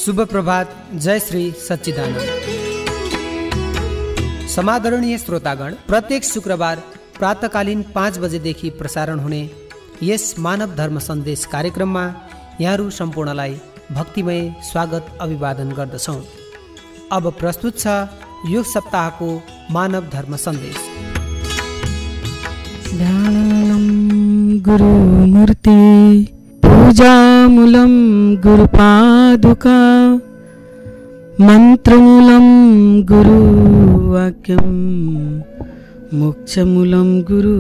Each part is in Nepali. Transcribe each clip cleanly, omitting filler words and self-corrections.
शुभ प्रभात। जय श्री सच्चिदानंद। समादरणीय श्रोतागण, प्रत्येक शुक्रबार प्रातःकालीन 5 बजेदेखि प्रसारण हुने यस मानव धर्म सन्देश कार्यक्रममा यहाँहरू सम्पूर्णलाई भक्तिमय स्वागत अभिवादन गर्दछौँ। अब प्रस्तुत छ यो सप्ताहको मानव धर्म सन्देश। ध्यानम गुरुमूर्ति पूजामूलं गुरुपादुका मन्त्रमूलं गुरुवाक्यं मोक्षमूलं गुरु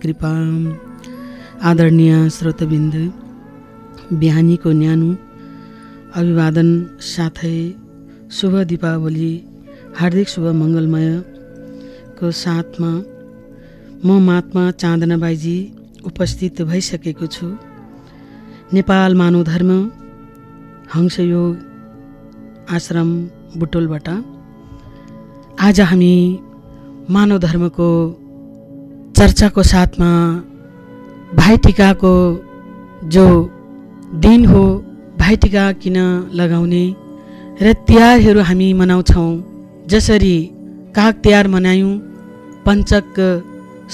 कृपा। आदरणीय श्रोतबिन्द, बिहानीको न्यानो अभिवादन साथै शुभ दीपावली, हार्दिक शुभ मङ्गलमयको साथमा म महात्मा चाँदना बाईजी उपस्थित भइसकेको छु। नेपाल मानव धर्म हंसयोग आश्रम बुटोलबाट आज हामी मानव धर्मको चर्चाको साथमा भाइटिकाको जो दिन हो, भाइटिका किन लगाउने र तिहारहरू हामी मनाउँछौँ। जसरी काग तिहार मनायौँ, पञ्चक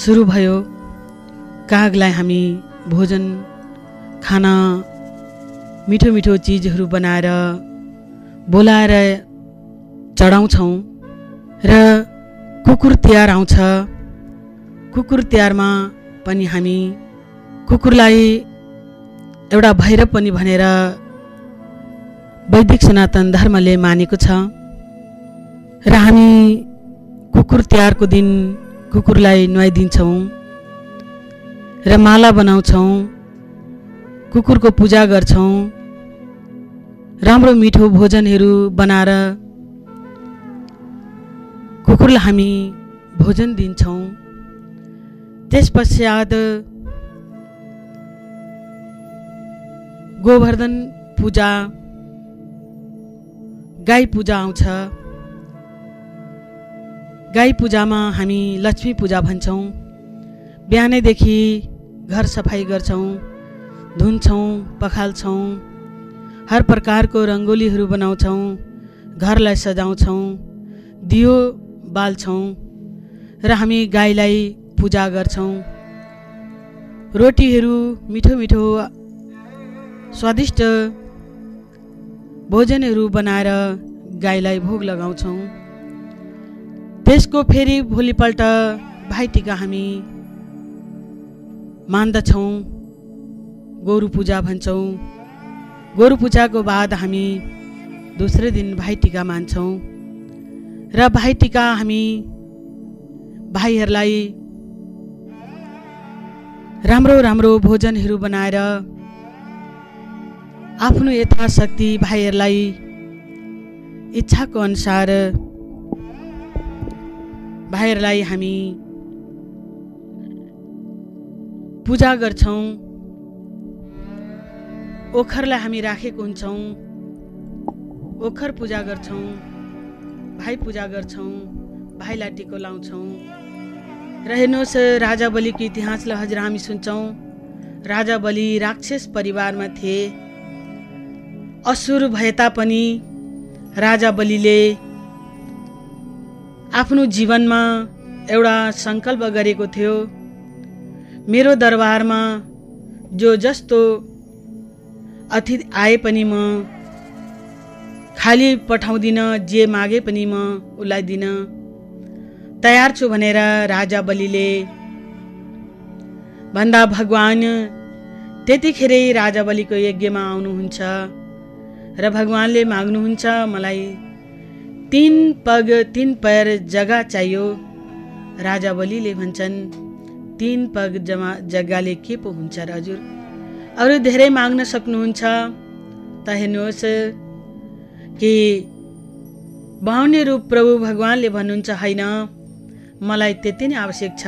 सुरु भयो, कागलाई हामी भोजन खाना मिठो मिठो चिजहरू बनाएर बोलाएर चढाउँछौँ। र कुकुर तिहार आउँछ, कुकुर तिहारमा पनि हामी कुकुरलाई एउटा भैरव पनि भनेर वैदिक सनातन धर्मले मानेको छ। र हामी कुकुर तिहारको दिन कुकुरलाई नुहाइदिन्छौँ र माला बनाउँछौँ, कुकुरको पूजा गर्छौँ, राम्रो मिठो भोजनहरू बनाएर कुकुरलाई हामी भोजन दिन्छौँ। त्यसपश्चात गोवर्धन पूजा, गाई पूजा आउँछ। गाई पूजामा हामी लक्ष्मी पूजा भन्छौँ। बिहानैदेखि घर सफाई गर्छौँ, धुन्छौँ, पखाल्छौँ, हर प्रकारको रङ्गोलीहरू बनाउँछौँ, घरलाई सजाउँछौँ, दियो बाल्छौँ र हामी गाईलाई पूजा गर्छौँ। रोटीहरू मिठो मिठो स्वादिष्ट भोजनहरू बनाएर गाईलाई भोग लगाउँछौँ। त्यसको फेरि भोलिपल्ट भाइटिका हामी मान्दछौँ, गोरु पूजा भन्छौँ। गोरु पूजाको बाद हामी दोस्रो दिन भाइटिका मान्छौँ र भाइटिका हामी भाइहरूलाई राम्रो राम्रो भोजनहरू बनाएर आफ्नो यथाशक्ति भाइहरूलाई इच्छाको अनुसार भाइहरूलाई हामी पूजा गर्छौँ। ओखरलाई हामी राखेको हुन्छौँ, ओखर पूजा गर्छौँ, भाइ पूजा गर्छौँ, भाइलाई टिको लाउँछौँ। र हेर्नुहोस्, राजा बलिको इतिहासलाई हजुर हामी सुन्छौँ। राजा बलि राक्षस परिवारमा थिए। असुर भए तापनि राजा बलिले आफ्नो जीवनमा एउटा सङ्कल्प गरेको थियो, मेरो दरबारमा जो जस्तो अतिथि आए पनि म खाली पठाउँदिनँ, जे मागे पनि म उसलाई दिन तयार छु भनेर राजा बलिले भन्दा भगवान त्यतिखेरै राजा बलिको यज्ञमा आउनुहुन्छ र भगवानले माग्नुहुन्छ, मलाई 3 पग 3 पैर जग्गा चाहियो। राजा बलिले भन्छन्, 3 पग जग्गाले के पो हुन्छ र हजुर, अरू धेरै माग्न सक्नुहुन्छ त हेर्नुहोस् कि बाहुन्य रूप प्रभु भगवानले भन्नुहुन्छ, होइन मलाई त्यति नै आवश्यक छ।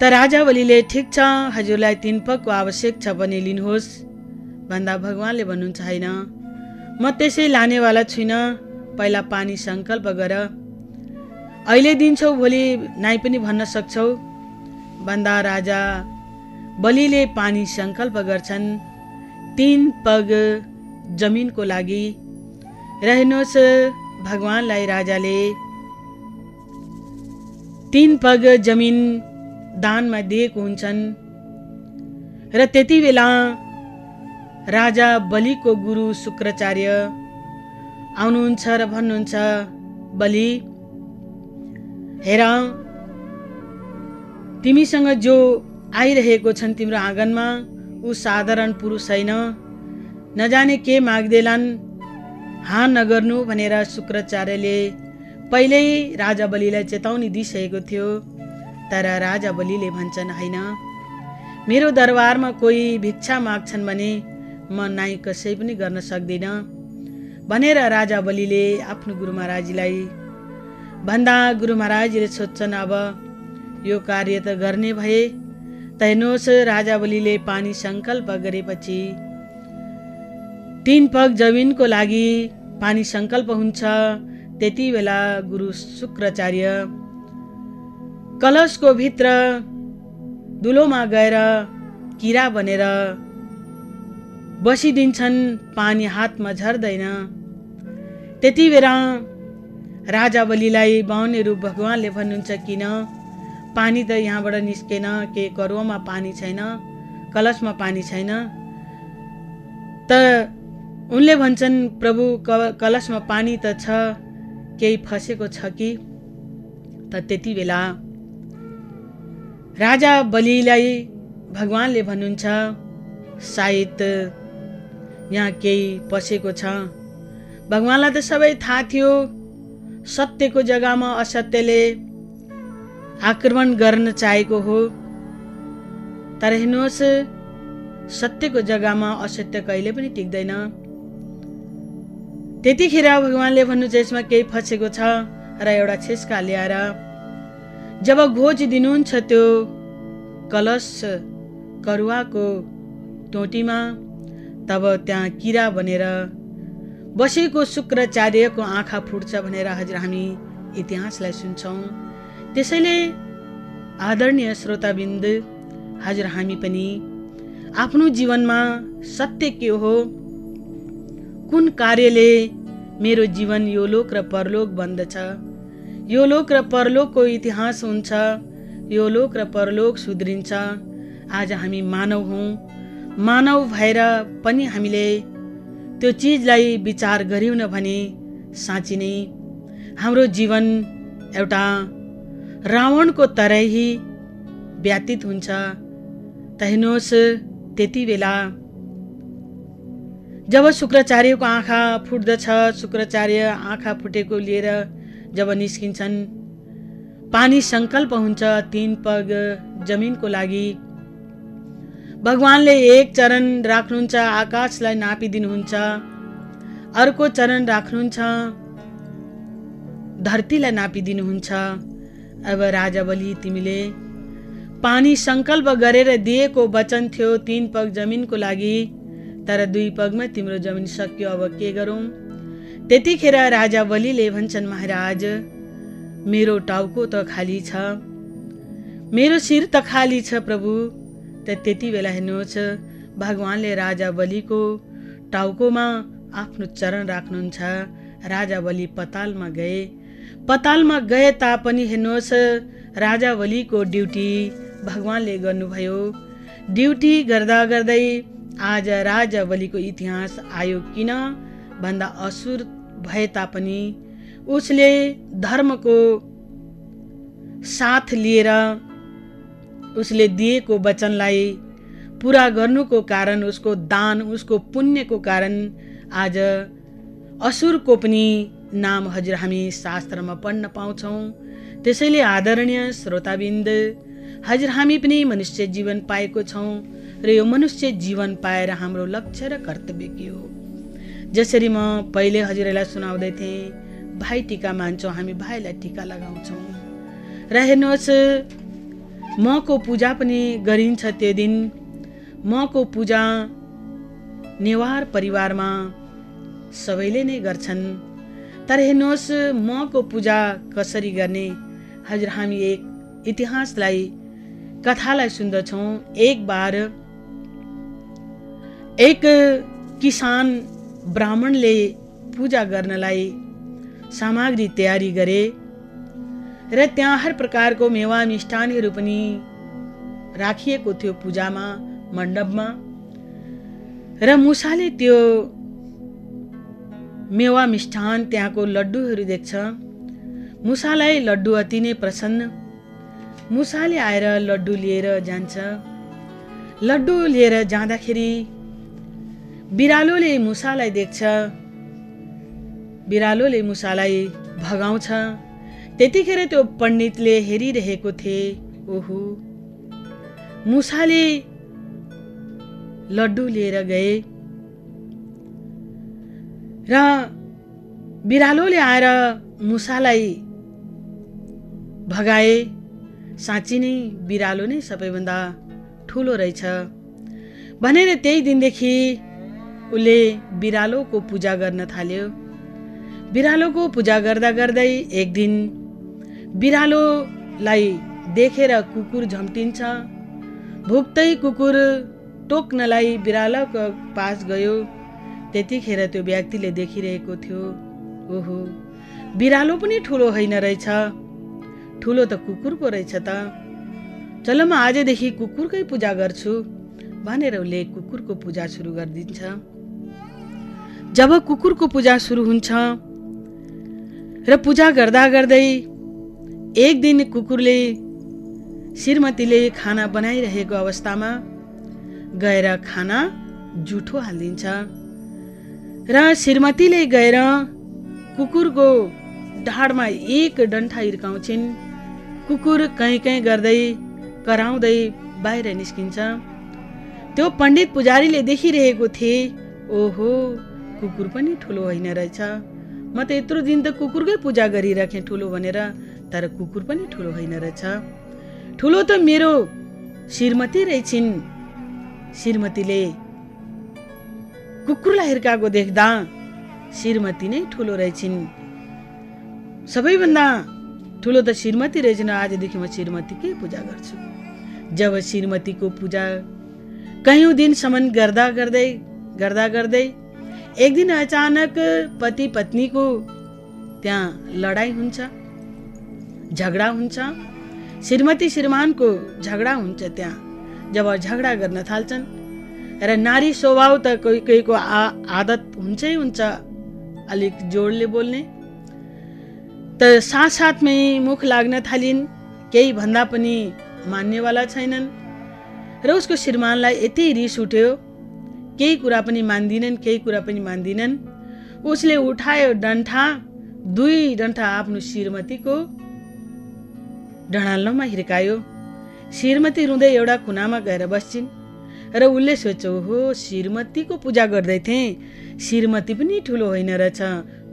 त राजा बलिले ठिक छ, हजुरलाई 3 पगको आवश्यक छ भने लिनुहोस् भन्दा भगवानले भन्नुहुन्छ, होइन म त्यसै लानेवाला छुइनँ, पहिला पानी सङ्कल्प गर, अहिले दिन्छौ भोलि नाइ पनि भन्न सक्छौ भन्दा राजा बलिले पानी सङ्कल्प गर्छन्। 3 पग जमिनको लागि र हेर्नुहोस् भगवानलाई राजाले 3 पग जमिन दानमा दिएको हुन्छन् र त्यति बेला राजा बलिको गुरु शुक्राचार्य आउनुहुन्छ र भन्नुहुन्छ, बलि हेर, तिमीसँग जो आइरहेको छन् तिम्रो आँगनमा ऊ साधारण पुरुष छैन, नजाने के माग्दैलान्, हाँ नगर्नु भनेर शुक्राचार्यले पहिल्यै राजा बलिलाई चेतावनी दिइसकेको थियो। तर राजा बलिले भन्छन्, होइन, मेरो दरबारमा कोही भिक्षा माग्छन् भने म नाइ कसै पनि गर्न सक्दिनँ भनेर राजा बलिले आफ्नो गुरु महाराजलाई भन्दा गुरु महाराजले सोध्छन्, अब यो कार्य त गर्ने भए त हेर्नुहोस् राजा बलिले पानी सङ्कल्प गरेपछि 3 पग जमिनको लागि पानी सङ्कल्प हुन्छ। त्यति बेला गुरु शुक्राचार्य कलशको भित्र दुलोमा गएर किरा बनेर बसिदिन्छन्, पानी हातमा झर्दैन। त्यति बेला राजा बलिलाई बाहुनहरू भगवानले भन्नुहुन्छ, किन पानी त यहाँबाट निस्केन, के करुवामा पानी छैन, कलशमा पानी छैन? त उनले भन्छन्, प्रभु कलशमा पानी त छ, केही फसेको छ कि? त त्यति बेला राजा बलिलाई भगवानले भन्नुहुन्छ, सायद यहाँ केही पसेको छ। भगवानलाई त सबै थाहा थियो, सत्यको जग्गामा असत्यले आक्रमण गर्न चाहेको हो। तर हेर्नुहोस्, सत्यको जग्गामा असत्य कहिले पनि टिक्दैन। त्यतिखेर भगवानले भन्नुहुन्छ, यसमा केही फसेको छ र एउटा छेस्का ल्याएर जब घोच दिनुहुन्छ त्यो कलश करुवाको टोटीमा, तब त्यहाँ किरा बनेर बसेको शुक्राचार्यको आँखा फुट्छ भनेर हजुर हामी इतिहासलाई सुन्छौँ। त्यसैले आदरणीय श्रोताबिन्द, हजुर हामी पनि आफ्नो जीवनमा सत्य के हो, कुन कार्यले मेरो जीवन यो लोक र परलोक बन्दछ, यो लोक र परलोकको इतिहास हुन्छ, यो लोक र परलोक सुध्रिन्छ। आज हामी मानव हौँ, मानव भएर पनि हामीले त्यो चिजलाई विचार गरिउन भने साँच्ची नै हाम्रो जीवन एउटा रावणको तरही व्यतीत हुन्छ। त हेर्नुहोस्, त्यति बेला जब शुक्राचार्यको आँखा फुट्दछ, शुक्राचार्य आँखा फुटेको लिएर जब निस्किन्छन्, पानी सङ्कल्प हुन्छ 3 पग जमिनको लागि। भगवानले एक चरण राख्नुहुन्छ, आकाशलाई नापिदिनुहुन्छ, अर्को चरण राख्नुहुन्छ, धरतीलाई नापिदिनुहुन्छ। अब राजा बलि, तिमीले पानी सङ्कल्प गरेर दिएको वचन थियो 3 पग जमिनको लागि, तर 2 पगमा तिम्रो जमिन सक्यो, अब के गरौँ? त्यतिखेर राजा बलिले भन्छन्, महाराज, मेरो टाउको त खाली छ, मेरो शिर त खाली छ प्रभु। त त्यति बेला हेर्नुहोस्, भगवानले राजा बलिको टाउकोमा आफ्नो चरण राख्नुहुन्छ। राजा बलि पतालमा गए, पतालमा गए तापनि हेर्नुहोस्, राजा बलिको ड्युटी भगवानले गर्नुभयो। ड्युटी गर्दा गर्दै आज राजा बलिको इतिहास आयो। किन भन्दा असुर भए तापनि उसले धर्मको साथ लिएर उसले दिएको वचनलाई पूरा गर्नुको कारण, उसको दान, उसको पुण्यको कारण आज असुरको पनि नाम हजुर हामी शास्त्रमा पढ्न पाउँछौँ। त्यसैले आदरणीय श्रोताबिन्द, हजुर हामी पनि मनुष्य जीवन पाएको छौँ र यो मनुष्य जीवन पाएर हाम्रो लक्ष्य र कर्तव्य के हो? जसरी म पहिले हजुरलाई सुनाउँदै थिएँ, भाइ टिका मान्छौँ, हामी भाइलाई टिका लगाउँछौँ। र हेर्नुहोस्, मको पूजा पनि गरिन्छ। त्यो दिन मको पूजा नेवार परिवारमा सबैले नै गर्छन्। तर हेर्नुहोस्, मको पूजा कसरी गर्ने? हजुर हामी एक इतिहासलाई, कथालाई सुन्दछौँ। एक बार एक किसान ब्राह्मणले पूजा गर्नलाई सामग्री तयारी गरे र त्यहाँ हर प्रकारको मेवा मिष्ठानहरू पनि राखिएको थियो पूजामा, मण्डपमा। र मुसाले त्यो मेवा मिष्ठान, त्यहाँको लड्डुहरू देख्छ। मुसालाई लड्डु अति नै प्रसन्न। मुसाले आएर लड्डु लिएर जान्छ। लड्डु लिएर जाँदाखेरि बिरालोले मुसालाई देख्छ। बिरालोले मुसालाई भगाउँछ। त्यतिखेर त्यो पण्डितले हेरिरहेको थिए। ओहो, मुसाले लड्डु लिएर गए र बिरालोले आएर मुसालाई भगाए। साँच्ची नै बिरालो नै सबैभन्दा ठुलो रहेछ भनेर त्यही दिनदेखि उसले बिरालोको पूजा गर्न थाल्यो। बिरालोको पूजा गर्दा गर्दै एक दिन बिरालोलाई देखेर कुकुर झम्टिन्छ। भुक्तै कुकुर टोक्नलाई बिरालोको पास गयो। त्यतिखेर त्यो व्यक्तिले देखिरहेको थियो, ओहो, बिरालो पनि ठुलो होइन रहेछ, ठुलो त कुकुर पो रहेछ त। चलो म आजदेखि कुकुरकै पूजा गर्छु भनेर उसले कुकुरको पूजा सुरु गरिदिन्छ। जब कुकुरको पूजा सुरु हुन्छ र पूजा गर्दा गर्दै एक दिन कुकुरले श्रीमतीले खाना बनाइरहेको अवस्थामा गएर खाना जुठो हालिदिन्छ र श्रीमतीले गएर कुकुरको ढाडमा एक डन्ठा हिर्काउँछिन्। कुकुर कहीँ कहीँ गर्दै कराउँदै बाहिर निस्किन्छ। त्यो पण्डित पुजारीले देखिरहेको थिए, ओहो, कुकुर पनि ठुलो होइन रहेछ। म त यत्रो दिन त कुकुरकै पूजा गरिराखेँ ठुलो भनेर, तर कुकुर पनि ठुलो होइन रहेछ। ठुलो त मेरो श्रीमती रहेछिन्। श्रीमतीले कुकुरलाई हिर्काएको देख्दा श्रीमती नै ठुलो रहेछिन्। सबैभन्दा ठुलो त श्रीमती रहेछन्। आजदेखि म श्रीमतीकै पूजा गर्छु। जब श्रीमतीको पूजा कयौं दिनसम्म गर्दा गर्दै एक दिन अचानक पति पत्नीको त्यहाँ लडाई हुन्छ, झगडा हुन्छ। श्रीमती श्रीमानको झगडा हुन्छ। त्यहाँ जब झगडा गर्न थाल्छन् र नारी स्वभाव त कोही कोहीको आदत हुन्छै हुन्छ अलिक जोडले बोल्ने, त साथसाथमै मुख लाग्न थालिन्। केही भन्दा पनि मान्नेवाला छैनन् र उसको श्रीमानलाई यति रिस उठ्यो, केही कुरा पनि मान्दिनन्, केही कुरा पनि मान्दिनन्। उसले उठायो डन्ठा, 2 डन्ठा आफ्नो श्रीमतीको ढडाल्लोमा हिर्कायो। श्रीमती रुँदै एउटा कुनामा गएर बस्छिन् र उसले सोच्यो, हो, श्रीमतीको पूजा गर्दै थिएँ, श्रीमती पनि ठुलो होइन रहेछ,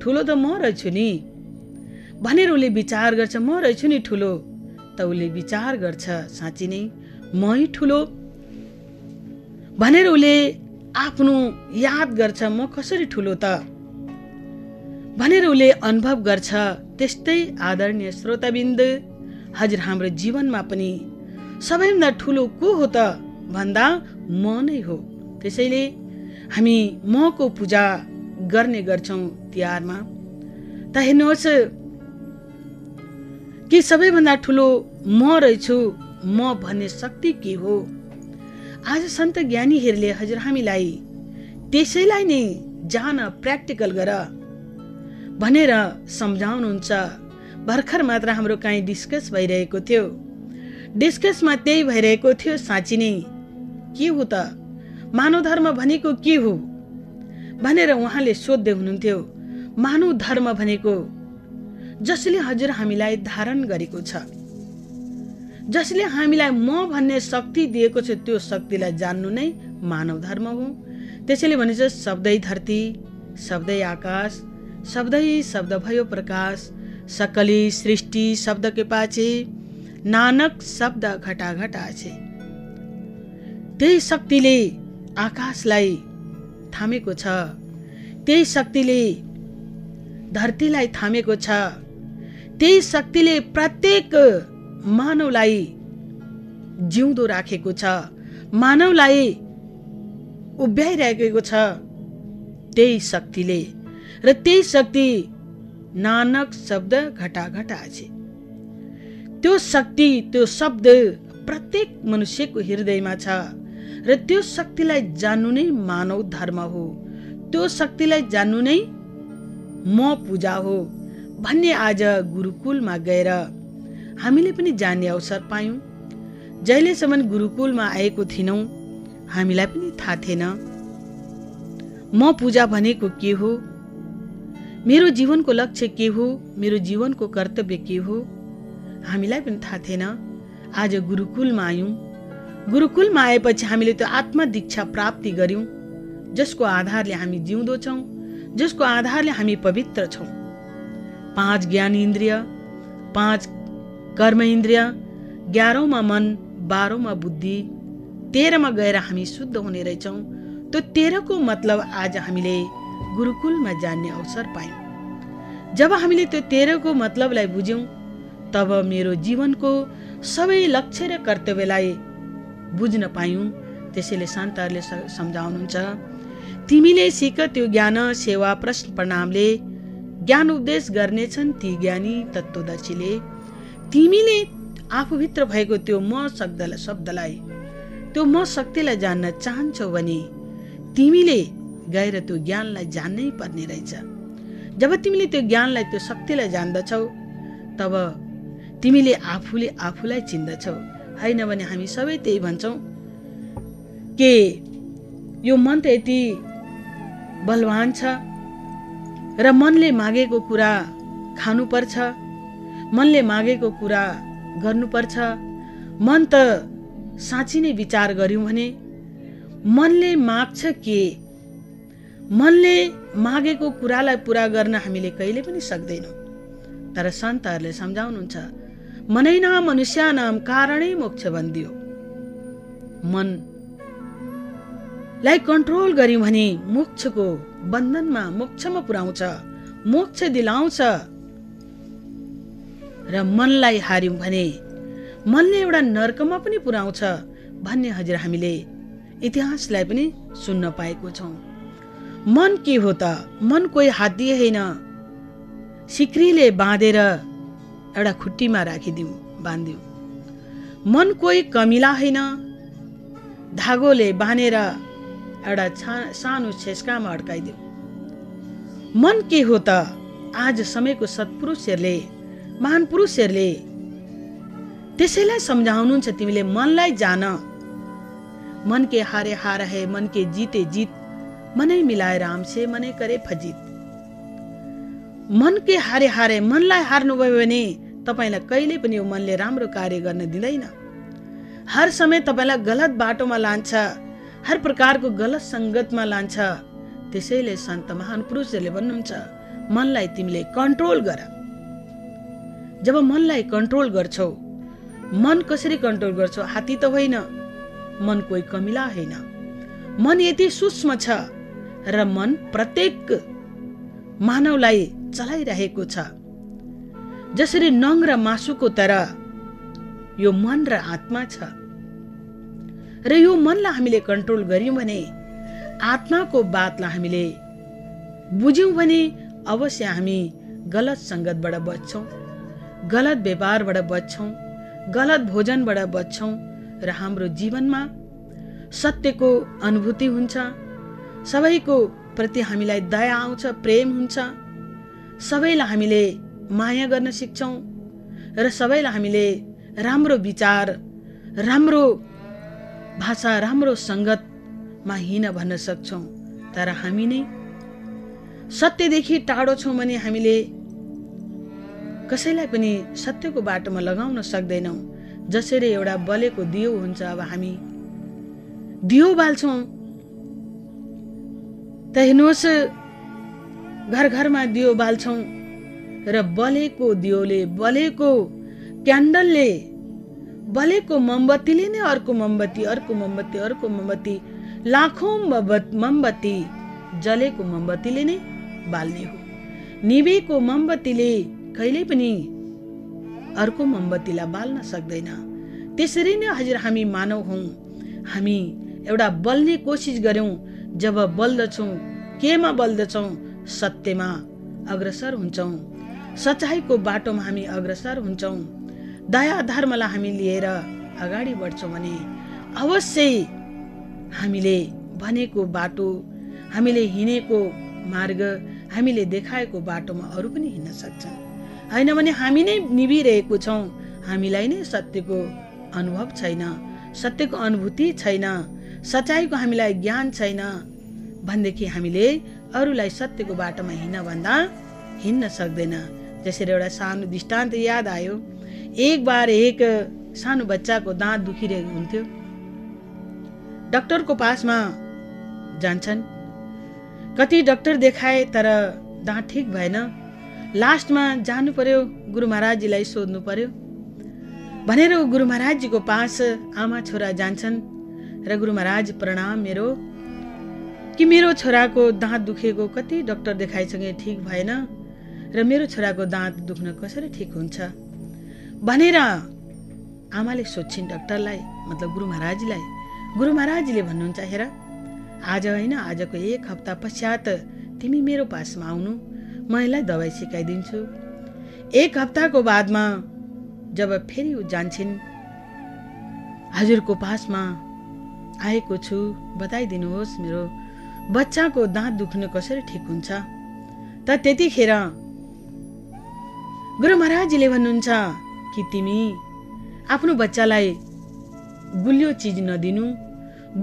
ठुलो त म रहेछु नि भनेर उसले विचार गर्छ। म रहेछु नि ठुलो, त उसले विचार गर्छ, साँच्ची नै मै ठुलो भनेर उसले आफ्नो याद गर्छ, म कसरी ठुलो त भनेर उसले अनुभव गर्छ। त्यस्तै आदरणीय श्रोताबिन्द, हजुर हाम्रो जीवनमा पनि सबैभन्दा ठुलो को हो त भन्दा म नै हो। त्यसैले हामी मको पूजा गर्ने गर्छौं तिहारमा। त हेर्नुहोस् कि सबैभन्दा ठुलो म रहेछु, म भन्ने शक्ति के हो। आज सन्त ज्ञानीहरूले हजुर हामीलाई त्यसैलाई नै जान, प्र्याक्टिकल गर भनेर सम्झाउनुहुन्छ। भर्खर मात्र हाम्रो काहीँ डिस्कस भइरहेको थियो। डिस्कसमा त्यही भइरहेको थियो, साँच्ची नै के हो त मानव धर्म भनेको के हो भनेर उहाँले सोध्दै हुनुहुन्थ्यो। मानव धर्म भनेको जसले हजुर हामीलाई धारण गरेको छ, जसले हामीलाई म भन्ने शक्ति दिएको छ, त्यो शक्तिलाई जान्नु नै मानव धर्म हो। त्यसैले भनिन्छ, शब्दै धरती, शब्दै आकाश, शब्दै शब्द भयो प्रकाश, सकली सृष्टि शब्द के पाछे, नानक शब्द घटा घटा छे। त्यही शक्तिले आकाशलाई थामेको छ, त्यही शक्तिले धरतीलाई थामेको छ, त्यही शक्तिले प्रत्येक मानवलाई जिउँदो राखेको छ, मानवलाई उभ्याइरहेको छ। त्यही शक्तिले, र त्यही शक्ति नानक शब्द घटाघटा छे। त्यो शक्ति, त्यो शब्द प्रत्येक मनुष्यको हृदयमा छ, र त्यो शक्तिलाई जान्नु नै मानव धर्म हो। त्यो शक्तिलाई जान्नु नै म पूजा हो भन्ने आज गुरुकुलमा गएर हामीले पनि जान्ने अवसर पायौं। जहिलेसम्म गुरुकुलमा आएको थिएनौं हामीलाई पनि थाहा थिएन म पूजा भनेको के हो, मेरो जीवनको लक्ष्य के हो, मेरो जीवनको कर्तव्य के हो, हामीलाई पनि थाहा थिएन। आज गुरुकुलमा आयौं। गुरुकुलमा आएपछि हामीले त्यो आत्मा दीक्षा प्राप्ति गर्यौं, जसको आधारले हामी जिउँदो छौं, जसको आधारले हामी पवित्र छौं। 5 ज्ञान इन्द्रिय, 5 कर्म इन्द्रिय, 11औंमा मन, 12औंमा बुद्धि, 13मा गएर हामी शुद्ध हुने रहेछौं। त्यो 13 को मतलब आज हामीले गुरुकुलमा जान्ने अवसर पायौं। जब हामीले त्यो 13 को मतलबलाई बुझ्यौं तब मेरो जीवनको सबै लक्ष्य र कर्तव्यलाई बुझ्न पायौं। त्यसैले सन्तहरूले सम्झाउनुहुन्छ, तिमीले सिक त्यो ज्ञान सेवा प्रश्न प्रणामले ज्ञान उपदेश गर्नेछन् ती ज्ञानी तत्त्वदर्शीले। तिमीले आफूभित्र भएको त्यो म शब्दलाई, त्यो म शक्तिलाई जान्न चाहन्छौ भने तिमीले गएर त्यो ज्ञानलाई जान्नै पर्ने रहेछ। जब तिमीले त्यो ज्ञानलाई, त्यो शक्तिलाई जान्दछौ तब तिमीले आफूलाई चिन्दछौ। हैन भने हामी सबै त्यही भन्छौं के यो मन त यति बलवान छ र मनले मागेको कुरा खानुपर्छ, मनले मागेको कुरा गर्नुपर्छ। मन त साँच्चै नै विचार गर्यौं भने मनले माग्छ के, मनले मागेको कुरालाई पूरा गर्न हामीले कहिले पनि सक्दैनौं। तर सन्तहरूले सम्झाउनुहुन्छ, मनैना मनुष्यानाम कारणै मोक्ष बन्दियो। मनलाई कन्ट्रोल गर्यौं भने मोक्षको बन्धनमा, मोक्षमा पुर्याउँछ, मोक्ष दिलाउँछ। र मनलाई हार्यौं भने मनले एउटा नर्कमा पनि पुर्याउँछ भन्ने हजुर हामीले इतिहासलाई पनि सुन्न पाएको छौं। मन के हो त? मन कोही हात्ती होइन, सिक्रीले बाँधेर एउटा खुट्टीमा बाँधिदिउँ। मन कोही कमिला होइन, धागोले बाँधेर एउटा सानो छेस्कामा अड्काइदिउँ। मन के हो त? आज समयको सत्पुरुषहरूले, महान पुरुषहरूले त्यसैलाई सम्झाउनुहुन्छ, तिमीले मनलाई जान। मन के हारे हार है, मन के जीते जीत, मनै मिलाए राम से, मनै करे फजित। मन के हारे हारे, मनलाई हार्नुभयो भने तपाईलाई कहिले पनि यो मनले राम्रो कार्य गर्न दिँदैन। हर समय तपाईलाई गलत बाटोमा लान्छ, हर प्रकारको गलत संगतमा लान्छ। त्यसैले सन्त महान पुरुषहरूले भन्नुहुन्छ, मनलाई तिमीले कन्ट्रोल गर। जब मनलाई कन्ट्रोल गर्छौ, मन कसरी कन्ट्रोल गर्छौ? हात्ती त होइन, मन कोही कमिला होइन। मन यति सूक्ष्म छ र मन प्रत्येक मानवलाई चलाइरहेको छ। जसरी नङ र मासुको तरह यो मन र आत्मा छ, र यो मनलाई हामीले कन्ट्रोल गर्यौं भने, आत्माको बातलाई हामीले बुझ्यौं भने अवश्य हामी गलत संगतबाट बच्छौं, गलत व्यवहारबाट बच्छौं, गलत भोजनबाट बच्छौं र हाम्रो जीवनमा सत्यको अनुभूति हुन्छ। सबैको प्रति हामीलाई दया आउँछ, प्रेम हुन्छ। सबैलाई हामीले माया गर्न सिक्छौं र सबैलाई हामीले राम्रो विचार, राम्रो भाषा, राम्रो संगतमा हिँड भन्न सक्छौं। तर हामी नै सत्यदेखि टाढो छौं भने हामीले कसैलाई पनि सत्यको बाटोमा लगाउन सक्दैनौं। जसरी एउटा बलेको दियो हुन्छ, अब हामी दियो बाल्छौं त हेर्नुहोस्, घर घरमा दियो बाल्छौं र बलेको दियोले, बलेको क्यान्डलले, बलेको मोमबत्तीले नै अर्को मोमबत्ती, अर्को मोमबत्ती, अर्को मोमबत्ती, लाखौं मोमबत्ती जलेको मोमबत्तीले नै बाल्ने हो। निभेको मोमबत्तीले कहिले पनि अर्को मोमबत्तीलाई बाल्न सक्दैन। त्यसरी नै हजुर हामी मानव हौं। हामी एउटा बल्ने कोसिस गर्यौं, जब बल्दछौं केमा बल्दछौँ? सत्यमा अग्रसर हुन्छौँ। सच्चाइको बाटोमा हामी अग्रसर हुन्छौँ। दया धर्मलाई हामी लिएर अगाडि बढ्छौँ भने अवश्य हामीले भनेको बाटो, हामीले हिँडेको मार्ग, हामीले देखाएको बाटोमा अरू पनि हिँड्न सक्छन्। होइन भने हामी नै निभिरहेको छौँ, हामीलाई नै सत्यको अनुभव छैन, सत्यको अनुभूति छैन, सच्चाइको हामीलाई ज्ञान छैन भनेदेखि हामीले अरूलाई सत्यको बाटोमा हिँड्न भन्दा हिँड्न सक्दैन। जसरी एउटा सानो दृष्टान्त याद आयो। एक बार एक सानो बच्चाको दाँत दुखिरहेको हुन्थ्यो। डाक्टरको पासमा जान्छन्। कति डाक्टर देखाए तर दाँत ठिक भएन। लास्टमा जानु पर्यो, गुरु महाराजजीलाई सोध्नु पर्यो भनेर गुरु महाराजजीको पास आमा छोरा जान्छन् र गुरु महाराज प्रणाम, मेरो छोराको दाँत दुखेको कति डाक्टर देखाइसके ठिक भएन र मेरो छोराको दाँत दुख्न कसरी ठिक हुन्छ भनेर आमाले सोध्छिन् डाक्टरलाई, मतलब गुरु महाराजजीलाई। गुरु महाराजजीले भन्नुहुन्छ, हेर आज होइन, आजको 1 हप्ता पश्चात तिमी मेरो पासमा आउनु, म यसलाई दबाई सिकाइदिन्छु। 1 हप्ताको बादमा जब फेरि ऊ जान्छन्, हजुरको पासमा आएको छु, बताइदिनुहोस् मेरो बच्चाको दाँत दुख्न कसरी ठिक हुन्छ। त त्यतिखेर गुरु महाराजजीले भन्नुहुन्छ कि तिमी आफ्नो बच्चालाई गुलियो चिज नदिनु,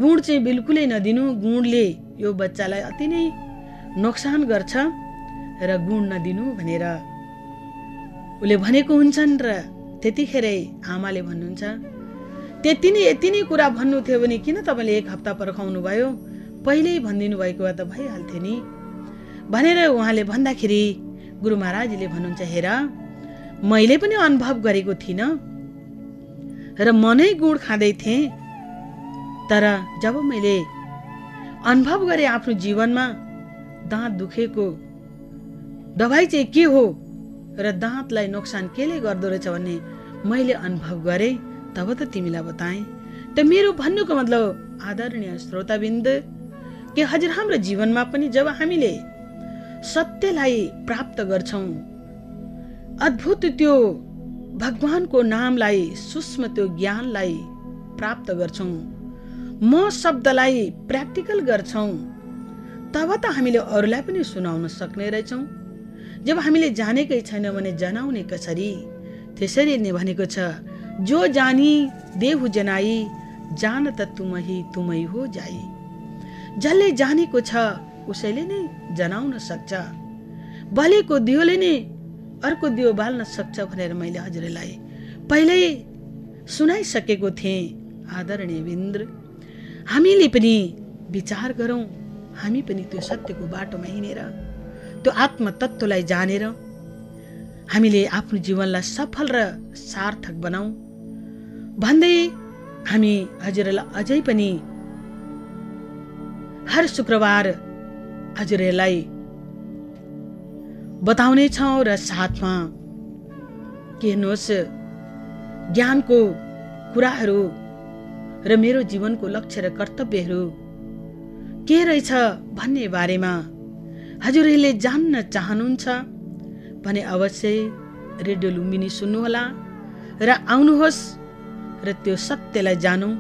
गुड चाहिँ बिल्कुलै नदिनु। गुडले यो बच्चालाई अति नै नोक्सान गर्छ र गुड नदिनु भनेर उसले भनेको हुन्छन्। र त्यतिखेरै आमाले भन्नुहुन्छ, यति नै कुरा भन्नु थियो भने किन तपाईँले 1 हप्ता पर्खाउनु भयो, पहिल्यै भनिदिनु भएको भए त भइहाल्थ्यो नि भनेर उहाँले भन्दाखेरि गुरु महाराजजीले भन्नुहुन्छ, हेर मैले पनि अनुभव गरेको थिइनँ र म नै गुड खाँदै थिएँ, तर जब मैले अनुभव गरेँ आफ्नो जीवनमा दाँत दुखेको दबाई चाहिँ के हो र दाँतलाई नोक्सान केले गर्दो रहेछ भन्ने मैले अनुभव गरेँ, तब त तिमीलाई बताएँ। त मेरो भन्नुको मतलब आदरणीय श्रोताबिन्द कि हजुर हाम्रो जीवनमा पनि जब हामीले सत्यलाई प्राप्त गर्छौँ, अद्भुत त्यो भगवानको नामलाई, सूक्ष्म त्यो ज्ञानलाई प्राप्त गर्छौँ, म शब्दलाई प्र्याक्टिकल गर्छौँ, तब त हामीले अरूलाई पनि सुनाउन सक्ने रहेछौँ। जब हामीले जानेकै छैन भने जनाउने कसरी? त्यसरी नै भनेको छ, जो जानी देहु जनाई, जान त तुमै हो जाई। जसले जानेको छ उसैले नै जनाउन सक्छ, बलेको दियोले नै अर्को दियो बाल्न सक्छ भनेर मैले हजुरलाई पहिल्यै सुनाइसकेको थिएँ। आदरणीय बिन्द्र, हामीले पनि विचार गरौँ, हामी पनि त्यो सत्यको बाटोमा हिँडेर त्यो आत्मतत्त्वलाई जानेर हामीले आफ्नो जीवनलाई सफल र सार्थक बनाऊ भन्दै हामी हजुरलाई अझै पनि हर शुक्रबार हजुरलाई बताउने छौँ र साथमा के हेर्नुहोस् ज्ञानको कुराहरू र मेरो जीवनको लक्ष्य र कर्तव्यहरू के रहेछ भन्ने बारेमा हजुरहरूले जान्न चाहनुहुन्छ भने अवश्य रेडियो लुम्बिनी सुन्नुहोला र आउनुहोस् र त्यो सत्यलाई जानौँ।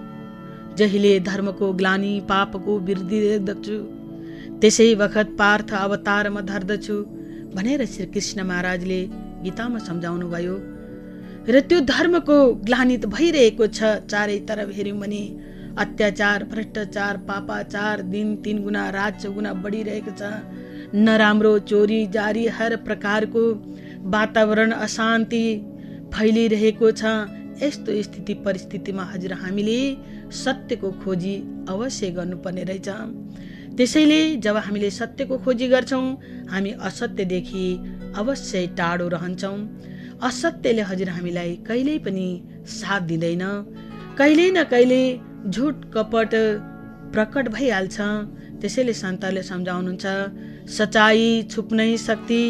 जहिले धर्मको ग्लानी पापको वृद्धि देख्दछु, त्यसै वखत पार्थ अवतारमा धर्दछु भनेर श्री कृष्ण महाराजले गीतामा सम्झाउनु भयो। र त्यो धर्मको ग्लानी त भइरहेको छ, चारैतर्फ हेऱ्यौँ भने अत्याचार, भ्रष्टाचार, पापाचार दिन 3 गुना रात 6 गुना बढिरहेको छ। नराम्रो, चोरी जारी, हर प्रकारको वातावरण अशान्ति फैलिरहेको छ। यस्तो स्थिति परिस्थितिमा हजुर हामीले सत्यको खोजी अवश्य गर्नुपर्ने रहेछ। त्यसैले जब हामीले सत्यको खोजी गर्छौँ, हामी असत्यदेखि अवश्य टाढो रहन्छौँ। असत्यले हजुर हामीलाई कहिल्यै पनि साथ दिँदैन। कहिले न कहिले झुट कपट प्रकट भइहाल्छ। त्यसैले सन्तले सम्झाउनुहुन्छ, सच्चाई छुप नहीं सकती,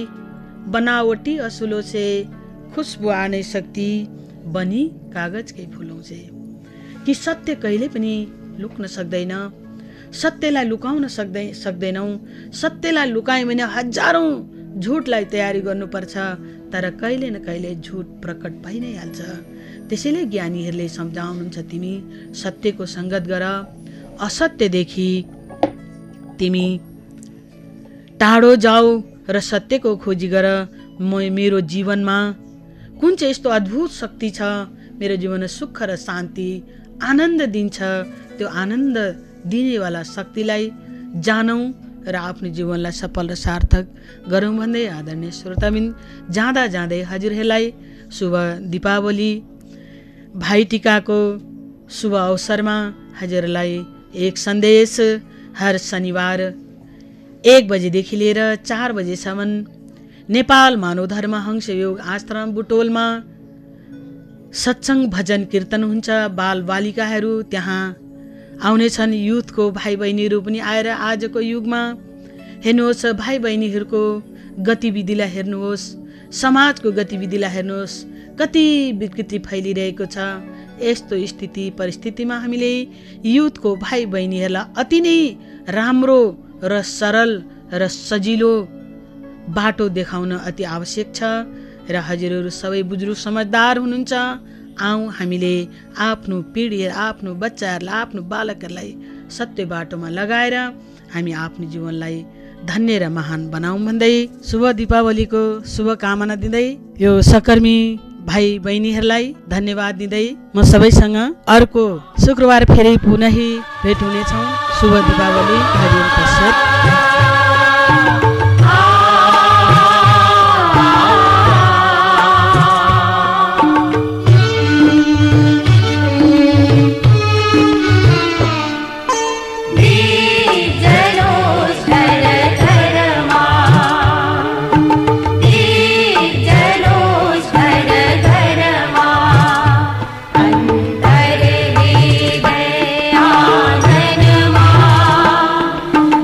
बनावटी असुलों से खुशबू आ नहीं सकती, बनी कागज के फूलों से। कि सत्य कहिले पनि लुक्न सक्दैन। सत्यलाई लुकाउन सक्दैनौँ। सत्यलाई लुकायौँ भने हजारौँ झुटलाई तयारी गर्नुपर्छ, तर कहिले न कहिले झुट प्रकट भइ नै हाल्छ। त्यसैले ज्ञानीहरूले सम्झाउनुहुन्छ, तिमी सत्यको सङ्गत गर, असत्यदेखि तिमी टाढो जाऊ र सत्यको खोजी गर। मेरो जीवनमा कुन चाहिँ यस्तो अद्भुत शक्ति छ, मेरो जीवनमा सुख र शान्ति आनन्द दिन्छ, त्यो आनन्द दिनेवाला शक्तिलाई जानौँ र आफ्नो जीवनलाई सफल र सार्थक गरौँ भन्दै आदरणीय श्रोताबिन जाँदा जाँदै हजुरहरूलाई शुभ दीपावली भाइटिकाको शुभ अवसरमा हजुरलाई एक सन्देश हर शनिबार 1 बजेदेखि लिएर 4 बजेसम्म नेपाल मानव धर्म हंस योग आश्रम बुटोलमा सत्सङ्ग भजन कीर्तन हुन्छ। बाल बालिकाहरू त्यहाँ आउनेछन्, युथको भाइ बहिनीहरू पनि आएर आजको युगमा हेर्नुहोस्, भाइ बहिनीहरूको गतिविधिलाई हेर्नुहोस्, समाजको गतिविधिलाई हेर्नुहोस्, कति विकृति फैलिरहेको छ। यस्तो स्थिति परिस्थितिमा हामीले युथको भाइ बहिनीहरूलाई अति नै राम्रो र सरल र सजिलो बाटो देखाउन अति आवश्यक छ र हजुरहरू सबै बुजुर्ग समझदार हुनुहुन्छ। आउँ हामीले आफ्नो पिँढी, आफ्नो बच्चाहरूलाई, आफ्नो बालकहरूलाई सत्य बाटोमा लगाएर हामी आफ्नो जीवनलाई धन्य र महान बनाऊँ भन्दै शुभ दीपावलीको शुभकामना दिँदै यो सहकर्मी भाइ बहिनीहरूलाई धन्यवाद दिँदै म सबैसँग अर्को शुक्रबार फेरि पुनः भेट हुनेछौँ। शुभ दीपावली। हरिओम तत्सत।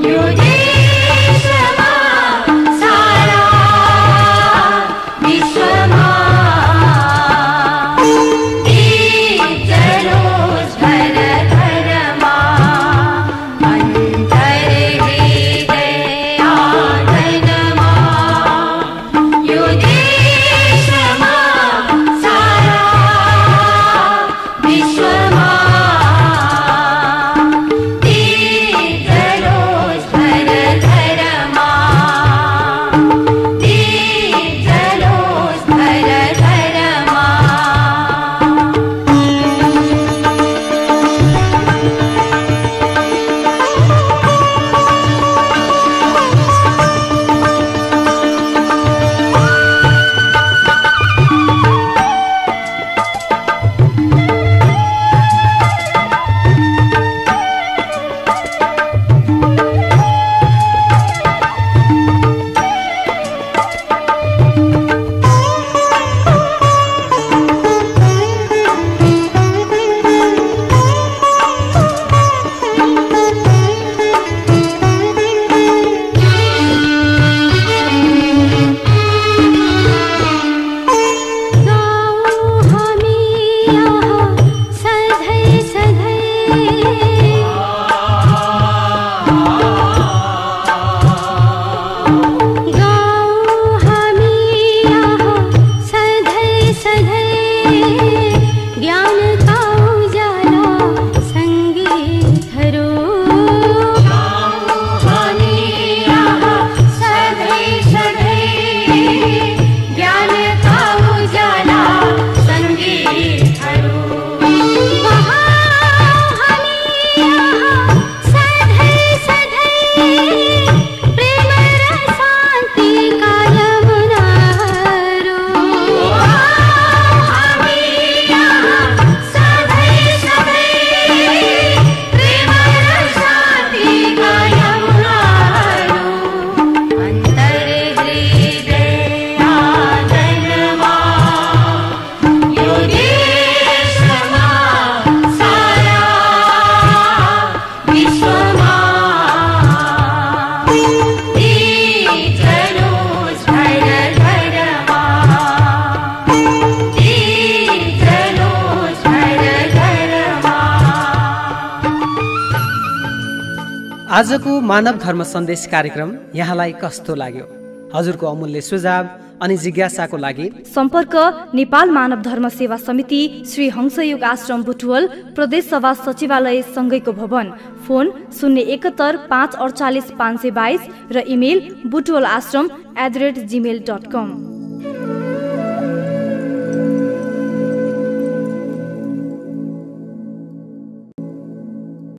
You आजको मानव धर्म सन्देश कार्यक्रम यहाँलाई कस्तो लाग्यो? हजुरको अमूल्य सुझाव अनि जिज्ञासाको लागि सम्पर्क नेपाल मानव धर्म सेवा समिति श्री हंसयोग आश्रम बुटवल प्रदेश सभा सचिवालय सँगैको भवन, फोन 071 548 522 र इमेल butualasram@gmail.com।